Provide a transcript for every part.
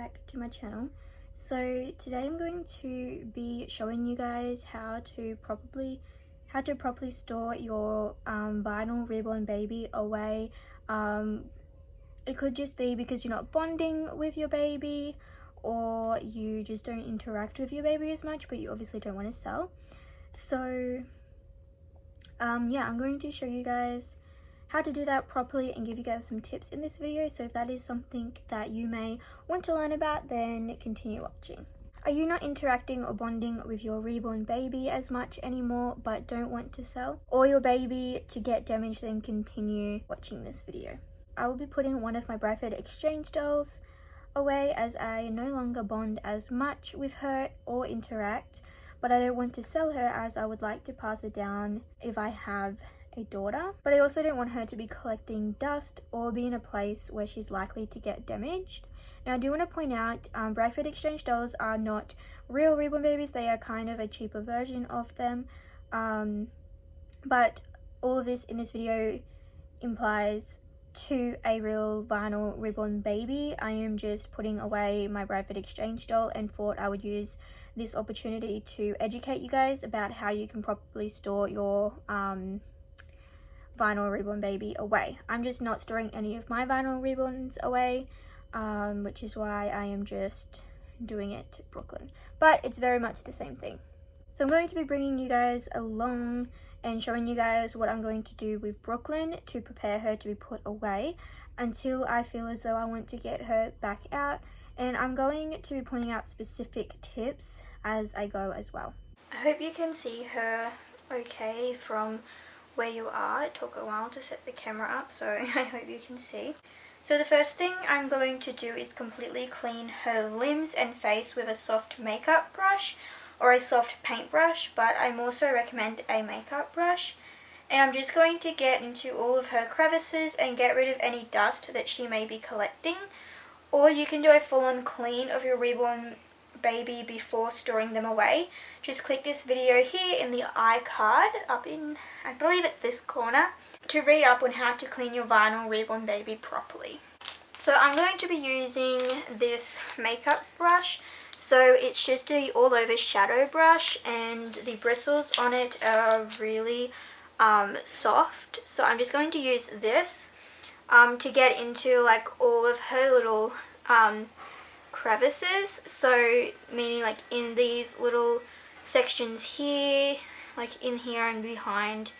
back to my channel. So today I'm going to be showing you guys how to properly store your vinyl Reborn Baby away. It could just be because you're not bonding with your baby, or you just don't interact with your baby as much, but you obviously don't want to sell. So yeah, I'm going to show you guys how to do that properly and give you guys some tips in this video. So if that is something that you may want to learn about, then continue watching. Are you not interacting or bonding with your reborn baby as much anymore but don't want to sell, or your baby to get damaged, then continue watching this video. I will be putting one of my Bradford exchange dolls away as I no longer bond as much with her or interact, but I don't want to sell her as I would like to pass her down if I have a daughter. But I also don't want her to be collecting dust or be in a place where she's likely to get damaged. Now I do want to point out, Bradford exchange dolls are not real reborn babies. They are kind of a cheaper version of them, but all of this in this video implies to a real vinyl reborn baby. I am just putting away my Bradford exchange doll and thought I would use this opportunity to educate you guys about how you can properly store your vinyl reborn baby away. I'm just not storing any of my vinyl reborns away, which is why I am just doing it Brooklyn, but it's very much the same thing. So I'm going to be bringing you guys along and showing you guys what I'm going to do with Brooklyn to prepare her to be put away until I feel as though I want to get her back out, and I'm going to be pointing out specific tips as I go as well. I hope you can see her okay from where you are. It took a while to set the camera up, so I hope you can see. So the first thing I'm going to do is completely clean her limbs and face with a soft makeup brush or a soft paintbrush, but I also recommend a makeup brush. And I'm just going to get into all of her crevices and get rid of any dust that she may be collecting. Or you can do a full-on clean of your reborn baby before storing them away. Just click this video here in the Icard up in, I believe it's this corner, to read up on how to clean your vinyl reborn baby properly. So I'm going to be using this makeup brush. So it's just a all over shadow brush, and the bristles on it are really soft. So I'm just going to use this to get into like all of her little crevices, so meaning like in these little sections here, like in here and behind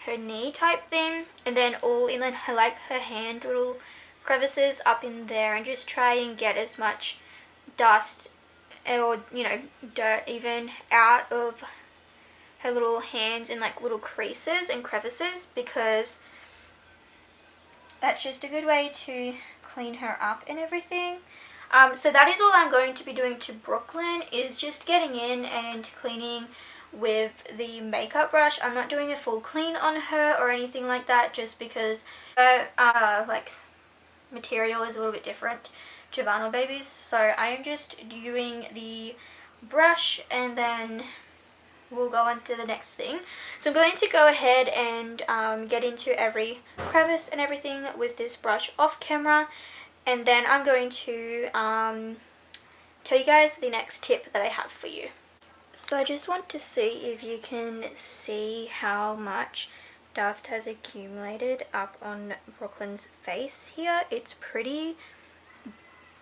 her knee type thing, and then all in her like her hand little crevices up in there, and just try and get as much dust or dirt even out of her little hands and like little creases and crevices, because that's just a good way to clean her up and everything. So that is all I'm going to be doing to Brooklyn, is just getting in and cleaning with the makeup brush. I'm not doing a full clean on her or anything like that, just because her like material is a little bit different to vinyl babies. So I am just doing the brush and then we'll go on to the next thing. So I'm going to go ahead and get into every crevice and everything with this brush off camera. And then I'm going to tell you guys the next tip that I have for you. So I just want to see if you can see how much dust has accumulated up on Brooklyn's face here. It's pretty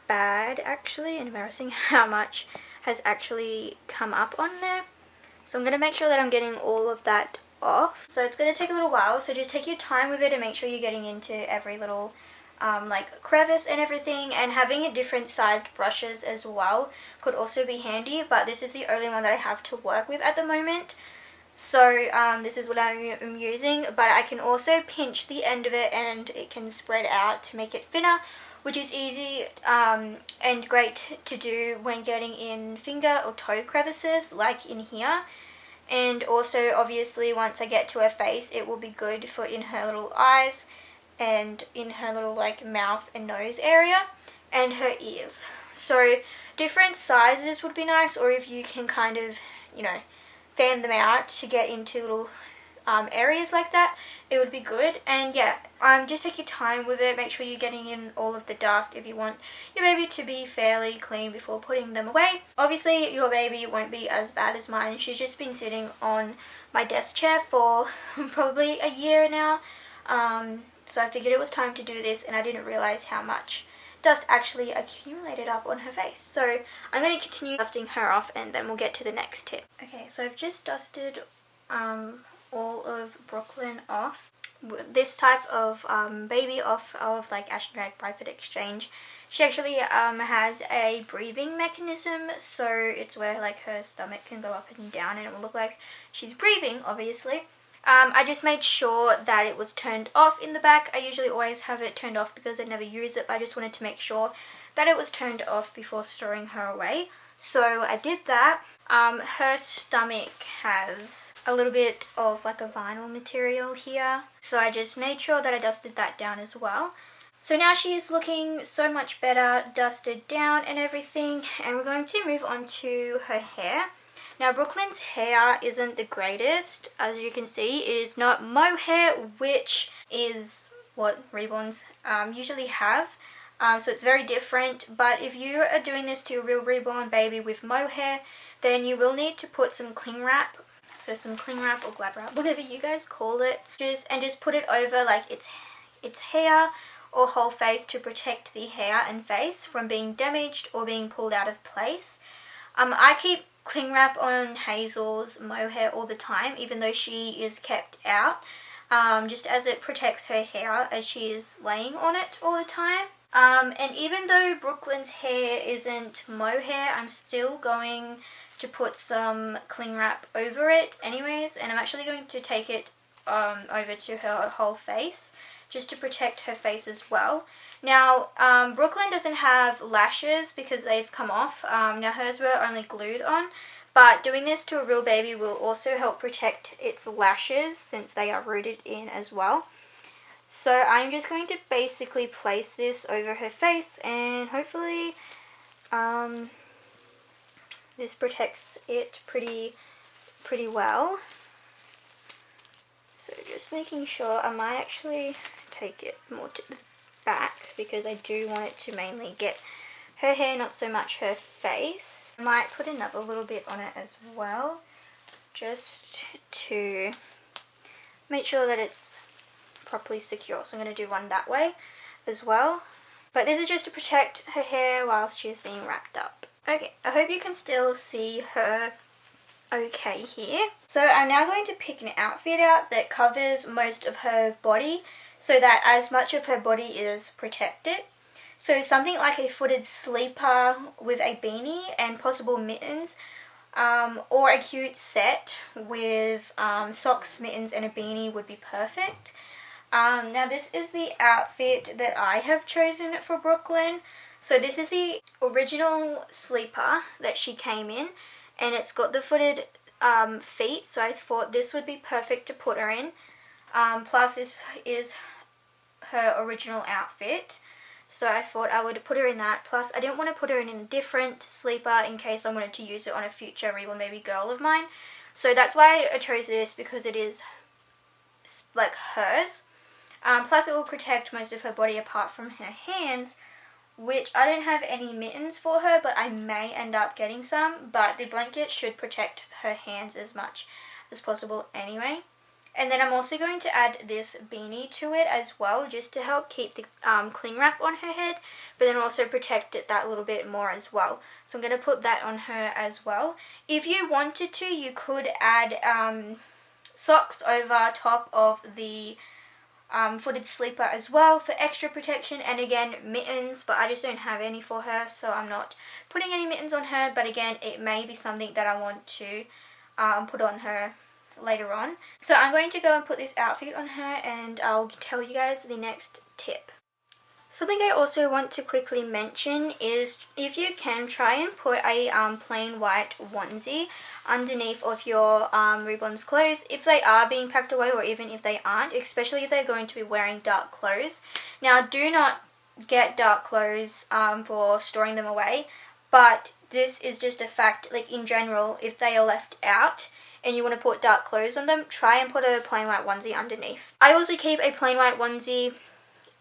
bad actually, and embarrassing how much has actually come up on there. So I'm going to make sure that I'm getting all of that off. So it's going to take a little while, so just take your time with it and make sure you're getting into every little like crevice and everything. And having a different sized brushes as well could also be handy, but this is the only one that I have to work with at the moment. So this is what I'm using, but I can also pinch the end of it and it can spread out to make it thinner, which is easy and great to do when getting in finger or toe crevices like in here. And also obviously once I get to her face, it will be good for in her little eyes and in her little like mouth and nose area and her ears. So different sizes would be nice, or if you can kind of fan them out to get into little areas like that, it would be good. And yeah, just take your time with it. Make sure you're getting in all of the dust if you want your baby to be fairly clean before putting them away. Obviously your baby won't be as bad as mine. She's just been sitting on my desk chair for probably a year now, so I figured it was time to do this, and I didn't realize how much dust actually accumulated up on her face. So I'm going to continue dusting her off, and then we'll get to the next tip. Okay, so I've just dusted all of Brooklyn off. This type of baby off of like Ashton Bradford Exchange. She actually has a breathing mechanism, so it's where like her stomach can go up and down, and it will look like she's breathing, obviously. I just made sure that it was turned off in the back. I usually always have it turned off because I never use it, but I just wanted to make sure that it was turned off before storing her away. So I did that. Her stomach has a little bit of like a vinyl material here, so I just made sure that I dusted that down as well. So now she is looking so much better, dusted down and everything, and we're going to move on to her hair. Now Brooklyn's hair isn't the greatest. As you can see, it is not mohair, which is what Reborns usually have. So it's very different, but if you are doing this to a real reborn baby with mohair, then you will need to put some cling wrap. So some cling wrap or glad wrap, whatever you guys call it, just put it over like its hair or whole face to protect the hair and face from being damaged or being pulled out of place. I keep cling wrap on Hazel's mohair all the time, even though she is kept out, just as it protects her hair as she is laying on it all the time. And even though Brooklyn's hair isn't mohair, I'm still going to put some cling wrap over it anyways, and I'm actually going to take it over to her whole face just to protect her face as well. Now, Brooklyn doesn't have lashes because they've come off. Now hers were only glued on, but doing this to a real baby will also help protect its lashes since they are rooted in as well. So I'm just going to basically place this over her face, and hopefully this protects it pretty well. So just making sure, I might actually take it more to the back because I do want it to mainly get her hair, not so much her face. I might put another little bit on it as well, just to make sure that it's properly secure. So I'm going to do one that way as well. But this is just to protect her hair whilst she's being wrapped up. Okay, I hope you can still see her okay here. So I'm now going to pick an outfit out that covers most of her body so that as much of her body is protected. So something like a footed sleeper with a beanie and possible mittens, or a cute set with socks, mittens and a beanie would be perfect. Now this is the outfit that I have chosen for Brooklyn. So this is the original sleeper that she came in, and it's got the footed feet, so I thought this would be perfect to put her in. Plus this is her original outfit, so I thought I would put her in that. Plus I didn't want to put her in a different sleeper in case I wanted to use it on a future reborn baby girl of mine. So that's why I chose this, because it is like hers. Plus it will protect most of her body apart from her hands, which I don't have any mittens for her, but I may end up getting some. But the blanket should protect her hands as much as possible anyway. And then I'm also going to add this beanie to it as well, just to help keep the cling wrap on her head, but then also protect it that little bit more as well. So I'm going to put that on her as well. If you wanted to, you could add socks over top of the footed sleeper as well for extra protection, and again mittens, but I just don't have any for her, so I'm not putting any mittens on her. But again, it may be something that I want to put on her later on. So I'm going to go and put this outfit on her, and I'll tell you guys the next tip. Something I also want to quickly mention is, if you can, try and put a plain white onesie underneath of your reborn's clothes if they are being packed away, or even if they aren't, especially if they're going to be wearing dark clothes. Now do not get dark clothes for storing them away, but this is just a fact, like in general, if they are left out and you want to put dark clothes on them, try and put a plain white onesie underneath. I also keep a plain white onesie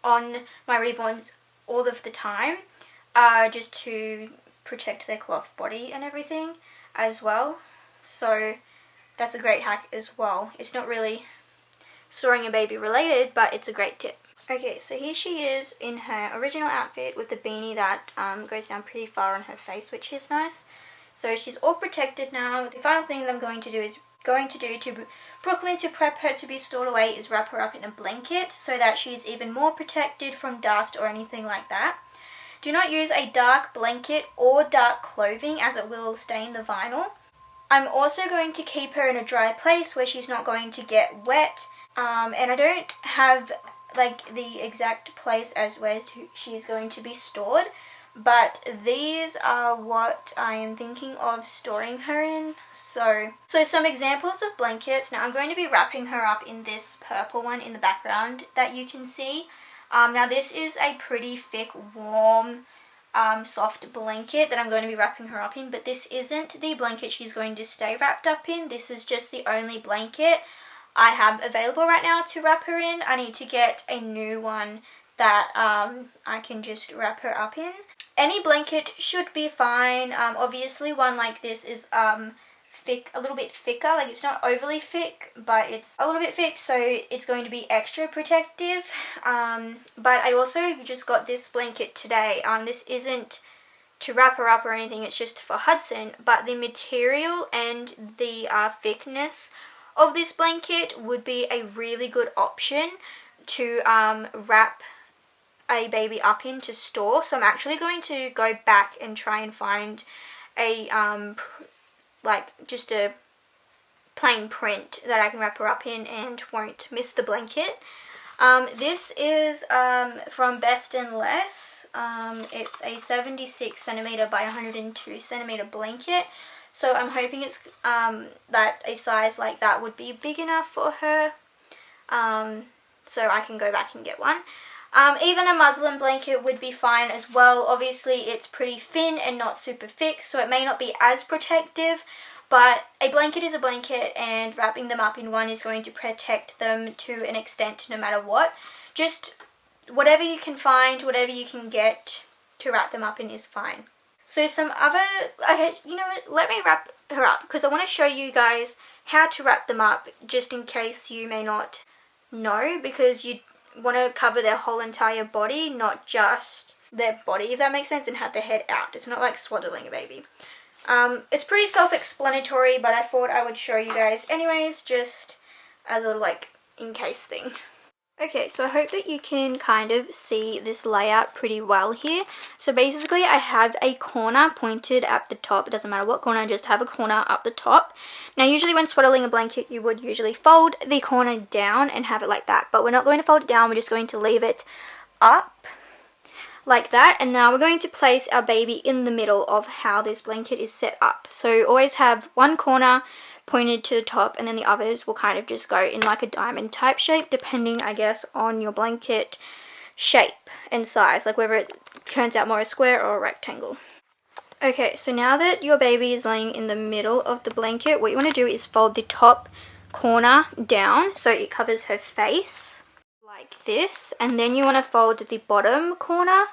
on my reborns all of the time, just to protect their cloth body and everything as well. So that's a great hack as well. It's not really storing a baby related, but it's a great tip. Okay, so here she is in her original outfit with the beanie that goes down pretty far on her face, which is nice. So she's all protected now. The final thing that I'm going to do to Brooklyn to prep her to be stored away is wrap her up in a blanket so that she's even more protected from dust or anything like that. Do not use a dark blanket or dark clothing as it will stain the vinyl. I'm also going to keep her in a dry place where she's not going to get wet. And I don't have like the exact place as where she's going to be stored, but these are what I am thinking of storing her in. So some examples of blankets. Now I'm going to be wrapping her up in this purple one in the background that you can see. Now this is a pretty thick, warm, soft blanket that I'm going to be wrapping her up in, but this isn't the blanket she's going to stay wrapped up in. This is just the only blanket I have available right now to wrap her in. I need to get a new one that I can just wrap her up in. Any blanket should be fine. Obviously one like this is thick, a little bit thicker. Like it's not overly thick, but it's a little bit thick, so it's going to be extra protective. But I also just got this blanket today. This isn't to wrap her up or anything, it's just for Hudson, but the material and the thickness of this blanket would be a really good option to wrap a baby up in to store. So I'm actually going to go back and try and find a like just a plain print that I can wrap her up in and won't miss the blanket. This is from Best and Less. It's a 76 centimeter by 102 centimeter blanket. So I'm hoping it's that a size like that would be big enough for her, so I can go back and get one. Even a muslin blanket would be fine as well. Obviously it's pretty thin and not super thick, so it may not be as protective, but a blanket is a blanket, and wrapping them up in one is going to protect them to an extent no matter what. Just whatever you can find, whatever you can get to wrap them up in is fine. So some other, okay, you know what, let me wrap her up because I want to show you guys how to wrap them up just in case you may not know, because you want to cover their whole entire body, not just their body, if that makes sense, and have their head out. It's not like swaddling a baby. It's pretty self-explanatory, but I thought I would show you guys anyways, just as a like in case thing. Okay, so I hope that you can kind of see this layout pretty well here. So basically I have a corner pointed at the top. It doesn't matter what corner, just have a corner up the top. Now usually when swaddling a blanket you would usually fold the corner down and have it like that. But we're not going to fold it down, we're just going to leave it up like that. And now we're going to place our baby in the middle of how this blanket is set up. So always have one corner pointed to the top, and then the others will kind of just go in like a diamond type shape, depending I guess on your blanket shape and size, like whether it turns out more a square or a rectangle. Okay, so now that your baby is laying in the middle of the blanket, what you want to do is fold the top corner down so it covers her face like this, and then you want to fold the bottom corner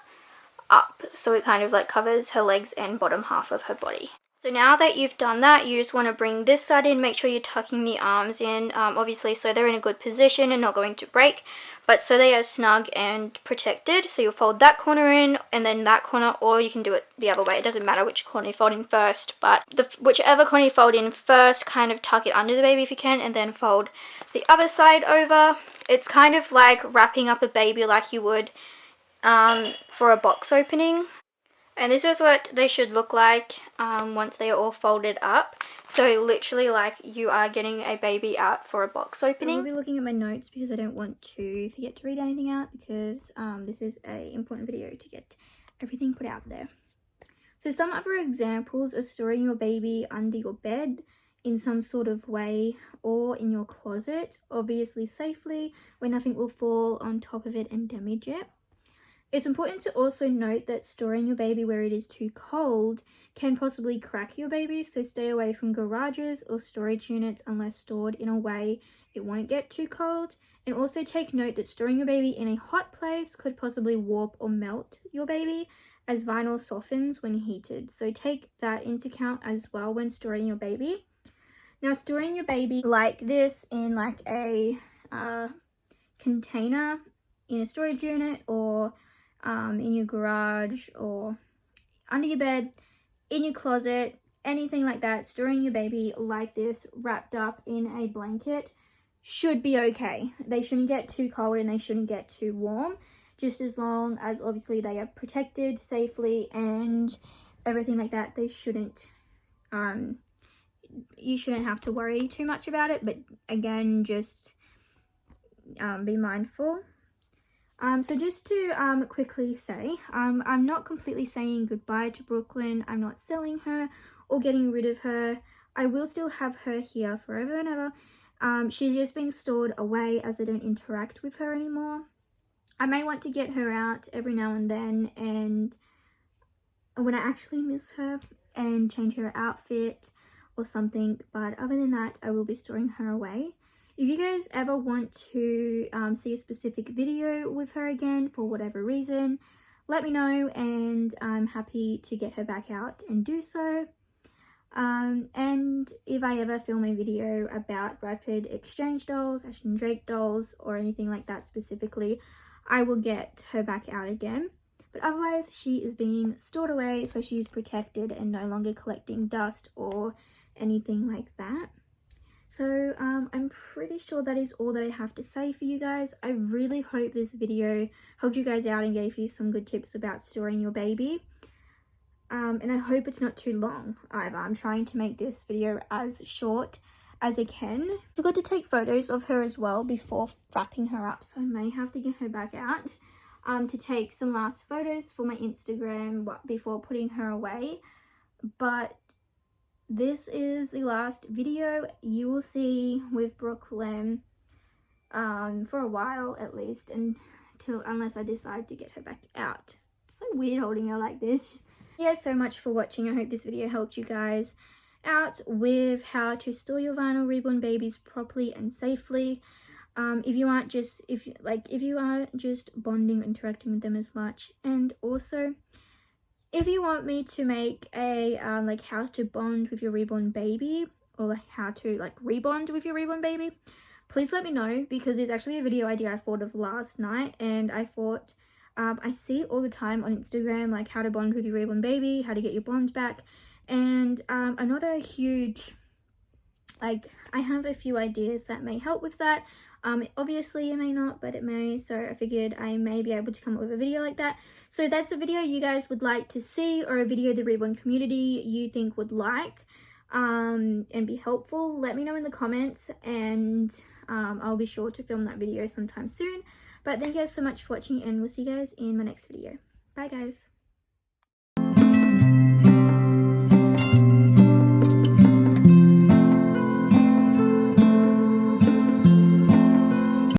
up so it kind of like covers her legs and bottom half of her body. So now that you've done that, you just want to bring this side in, make sure you're tucking the arms in, obviously so they're in a good position and not going to break, but so they are snug and protected. So you'll fold that corner in and then that corner, or you can do it the other way. It doesn't matter which corner you fold in first, but whichever corner you fold in first, kind of tuck it under the baby if you can, and then fold the other side over. It's kind of like wrapping up a baby like you would for a box opening. And this is what they should look like once they are all folded up. So literally like you are getting a baby out for a box opening. So I'll be looking at my notes because I don't want to forget to read anything out, because this is an important video to get everything put out there. So some other examples are storing your baby under your bed in some sort of way, or in your closet, obviously safely, where nothing will fall on top of it and damage it. It's important to also note that storing your baby where it is too cold can possibly crack your baby, so stay away from garages or storage units unless stored in a way it won't get too cold. And also take note that storing your baby in a hot place could possibly warp or melt your baby, as vinyl softens when heated. So take that into account as well when storing your baby. Now, storing your baby like this in like a container in a storage unit, or in your garage, or under your bed, in your closet, anything like that, storing your baby like this wrapped up in a blanket should be okay. They shouldn't get too cold and they shouldn't get too warm, just as long as obviously they are protected safely and everything like that. They shouldn't you shouldn't have to worry too much about it, but again, just be mindful. So just to quickly say, I'm not completely saying goodbye to Brooklyn. I'm not selling her or getting rid of her. I will still have her here forever and ever. She's just being stored away as I don't interact with her anymore. I may want to get her out every now and then, and when I actually miss her, and change her outfit or something, but other than that, I will be storing her away. If you guys ever want to see a specific video with her again for whatever reason, let me know and I'm happy to get her back out and do so. And if I ever film a video about Bradford Exchange dolls, Ashton Drake dolls, or anything like that specifically, I will get her back out again. But otherwise, she is being stored away, so she is protected and no longer collecting dust or anything like that. So I'm pretty sure that is all that I have to say for you guys. I really hope this video helped you guys out and gave you some good tips about storing your baby. And I hope it's not too long either. I'm trying to make this video as short as I can. I forgot to take photos of her as well before wrapping her up, so I may have to get her back out to take some last photos for my Instagram before putting her away. But this is the last video you will see with Brooklyn for a while at least, unless I decide to get her back out. It's so weird holding her like this. Yeah, so much for watching. I hope this video helped you guys out with how to store your vinyl reborn babies properly and safely. If you aren't just bonding, interacting with them as much, and also if you want me to make a like how to bond with your reborn baby, or like how to like rebond with your reborn baby, please let me know, because there's actually a video idea I thought of last night, and I thought I see it all the time on Instagram, like how to bond with your reborn baby, how to get your bond back, and I'm not a huge, like, I have a few ideas that may help with that. Obviously it may not, but it may, so I figured I may be able to come up with a video like that. So if that's a video you guys would like to see, or a video the reborn community you think would like and be helpful, let me know in the comments, and I'll be sure to film that video sometime soon. But thank you guys so much for watching, and we'll see you guys in my next video. Bye guys.